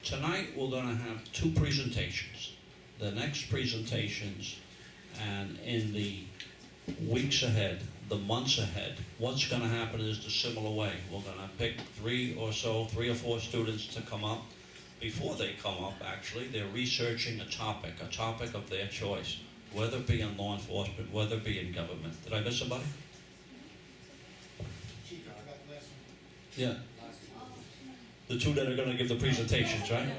tonight we're going to have two presentations. The next presentations, and in the weeks ahead, the months ahead, what's going to happen is the similar way. We're going to pick three or four students to come up. Before they come up, actually, they're researching a topic of their choice, whether it be in law enforcement, whether it be in government. Did I miss somebody? Yeah. The two that are going to give the presentations, right?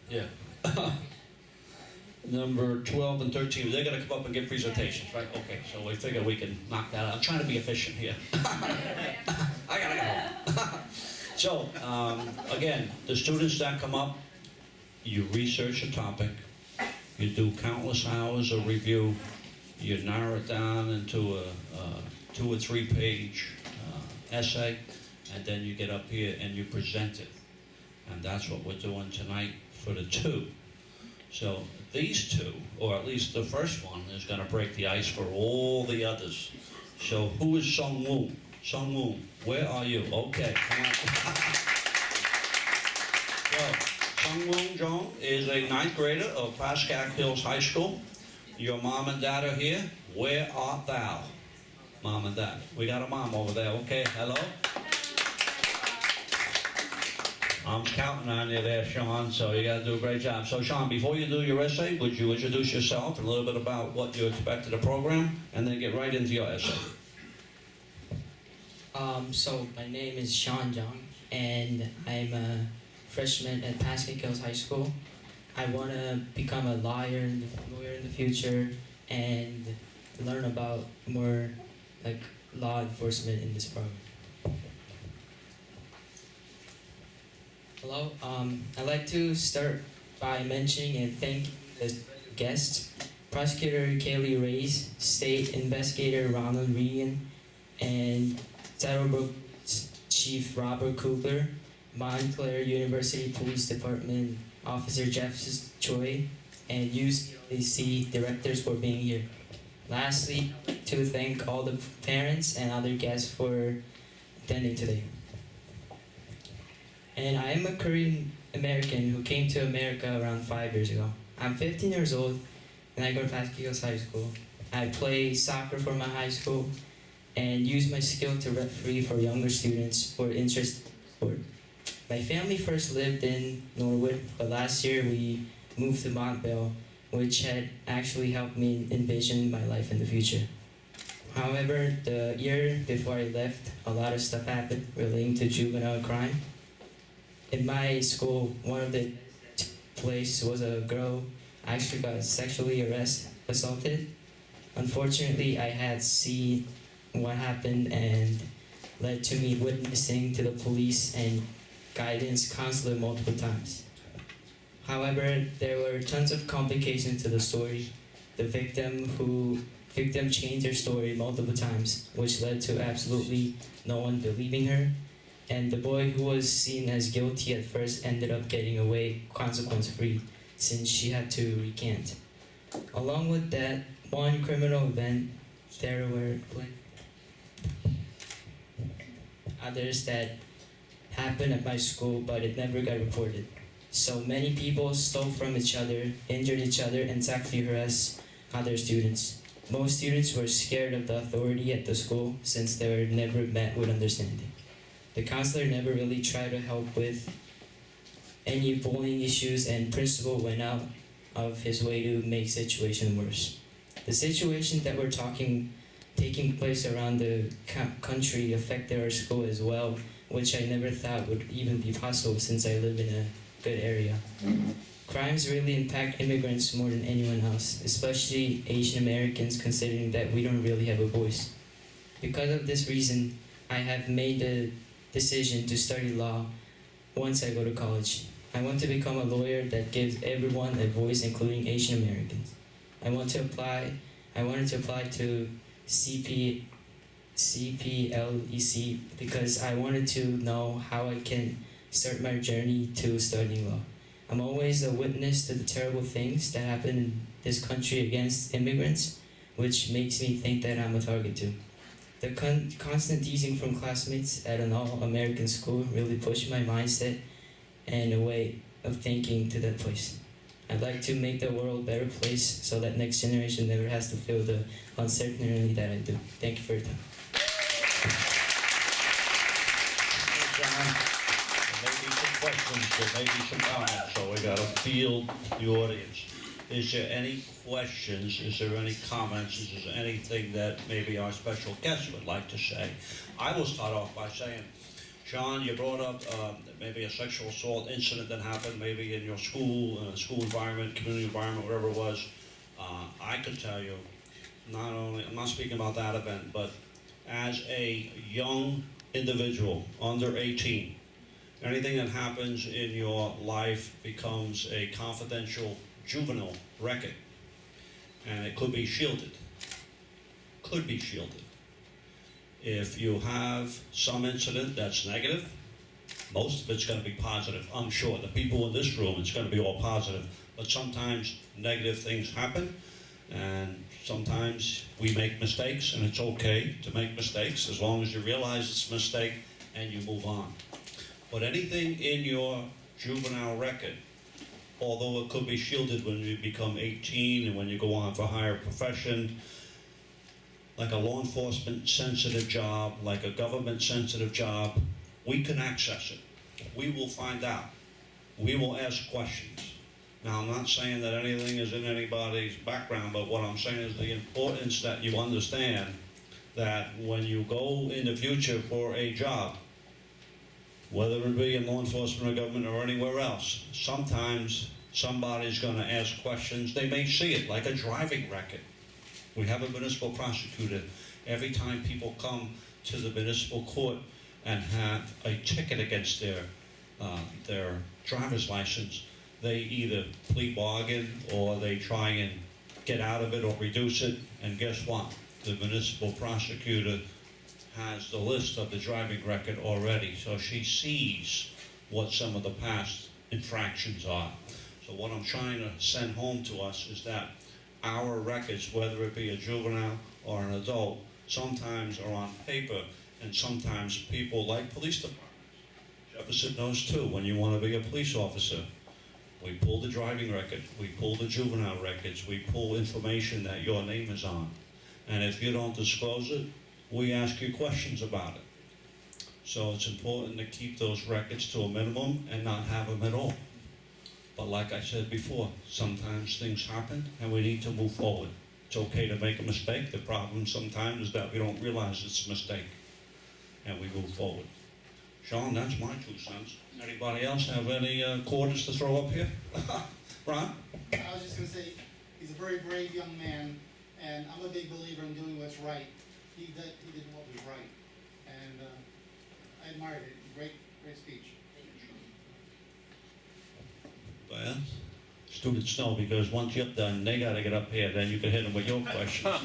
Yeah. Number 12 and 13, they're going to come up and give presentations, right? Okay, so we figure we can knock that out. I'm trying to be efficient here. I gotta go. So, again, the students that come up, you research a topic, you do countless hours of review, you narrow it down into a 2 or 3 page essay, and then you get up here and you present it. And that's what we're doing tonight for the two. So these two, or at least the first one, is going to break the ice for all the others. So who is Sungwoong? Sungwoong, where are you? Okay, come on. So, Sungwoong Jeong is a 9th grader of Pascack Hills High School. Your mom and dad are here. Where art thou? Mom and dad. We got a mom over there. Okay, hello. I'm counting on you there, Sean, so you got to do a great job. So, Sean, before you do your essay, would you introduce yourself and a little bit about what you expect of the program, and then get right into your essay? So my name is Jeong, and I'm a freshman at Pascack Hills High School. I want to become a lawyer in the future and learn about more like law enforcement in this program. Hello, I'd like to start by mentioning and thanking the guests, Prosecutor Kaylee Reyes, State Investigator Ronald Regan, and Saddlebrook Chief Robert Kugler, Montclair University Police Department Officer Jeff Choi, and UCLAC directors for being here. Lastly, I'd like to thank all the parents and other guests for attending today. And I am a Korean American who came to America around 5 years ago. I'm 15 years old and I go to Pascack Hills High School. I play soccer for my high school and use my skill to referee for younger students who are interested in sport. My family first lived in Norwood, but last year we moved to Montvale, which had actually helped me envision my life in the future. However, the year before I left, a lot of stuff happened relating to juvenile crime. In my school, one of the places was a girl actually got sexually assaulted. Unfortunately, I had seen what happened and led to me witnessing to the police and guidance counselor multiple times. However, there were tons of complications to the story. The victim changed her story multiple times, which led to absolutely no one believing her. And the boy who was seen as guilty at first ended up getting away consequence-free since she had to recant. Along with that, one criminal event, there were others that happened at my school, but it never got reported. So many people stole from each other, injured each other, and sexually harassed other students. Most students were scared of the authority at the school since they were never met with understanding. The counselor never really tried to help with any bullying issues, and principal went out of his way to make situation worse. The situation that we're taking place around the country affected our school as well, which I never thought would even be possible since I live in a good area. Crimes really impact immigrants more than anyone else, especially Asian Americans, considering that we don't really have a voice. Because of this reason, I have made the decision to study law once I go to college. I want to become a lawyer that gives everyone a voice, including Asian Americans. I wanted to apply to CPLEC because I wanted to know how I can start my journey to studying law. I'm always a witness to the terrible things that happen in this country against immigrants, which makes me think that I'm a target too. The constant teasing from classmates at an all-American school really pushed my mindset and a way of thinking to that place. I'd like to make the world a better place so that next generation never has to feel the uncertainty that I do. Thank you for your time. There may be some questions, there may be some comments, so we gotta field the audience. Is there any questions? Is there any comments? Is there anything that maybe our special guest would like to say? I will start off by saying, Sean, you brought up maybe a sexual assault incident that happened maybe in your school environment, community environment, whatever it was. I could tell you, not only, I'm not speaking about that event, but as a young individual, under 18, anything that happens in your life becomes a confidential juvenile record, and it could be shielded. Could be shielded. If you have some incident that's negative, most of it's going to be positive. I'm sure the people in this room, it's going to be all positive, but sometimes negative things happen, and sometimes we make mistakes, and it's okay to make mistakes as long as you realize it's a mistake and you move on. But anything in your juvenile record, although it could be shielded when you become 18 and when you go on for higher profession, like a law enforcement sensitive job, like a government sensitive job, we can access it. We will find out. We will ask questions. Now, I'm not saying that anything is in anybody's background, but what I'm saying is the importance that you understand that when you go in the future for a job, whether it be in law enforcement or government or anywhere else, sometimes somebody's going to ask questions. They may see it like a driving record. We have a municipal prosecutor. Every time people come to the municipal court and have a ticket against their driver's license, they either plea bargain or they try and get out of it or reduce it. And guess what? The municipal prosecutor has the list of the driving record already, so she sees what some of the past infractions are. So what I'm trying to send home to us is that our records, whether it be a juvenile or an adult, sometimes are on paper, and sometimes people like police departments. Jefferson knows too, when you want to be a police officer, we pull the driving record, we pull the juvenile records, we pull information that your name is on. And if you don't disclose it, we ask you questions about it. So it's important to keep those records to a minimum and not have them at all. But like I said before, sometimes things happen and we need to move forward. It's okay to make a mistake. The problem sometimes is that we don't realize it's a mistake and we move forward. Sean, that's my 2 cents. Anybody else have any quarters to throw up here? Ron? I was just going to say, he's a very brave young man, and I'm a big believer in doing what's right. He did what was right, and I admired it. Great speech. Well, students know, because once you're done, they got to get up here, then you can hit them with your questions.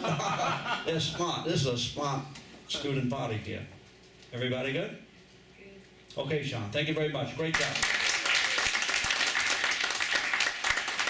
They're smart. This is a smart student body here. Everybody good? Okay, Sean, thank you very much. Great job.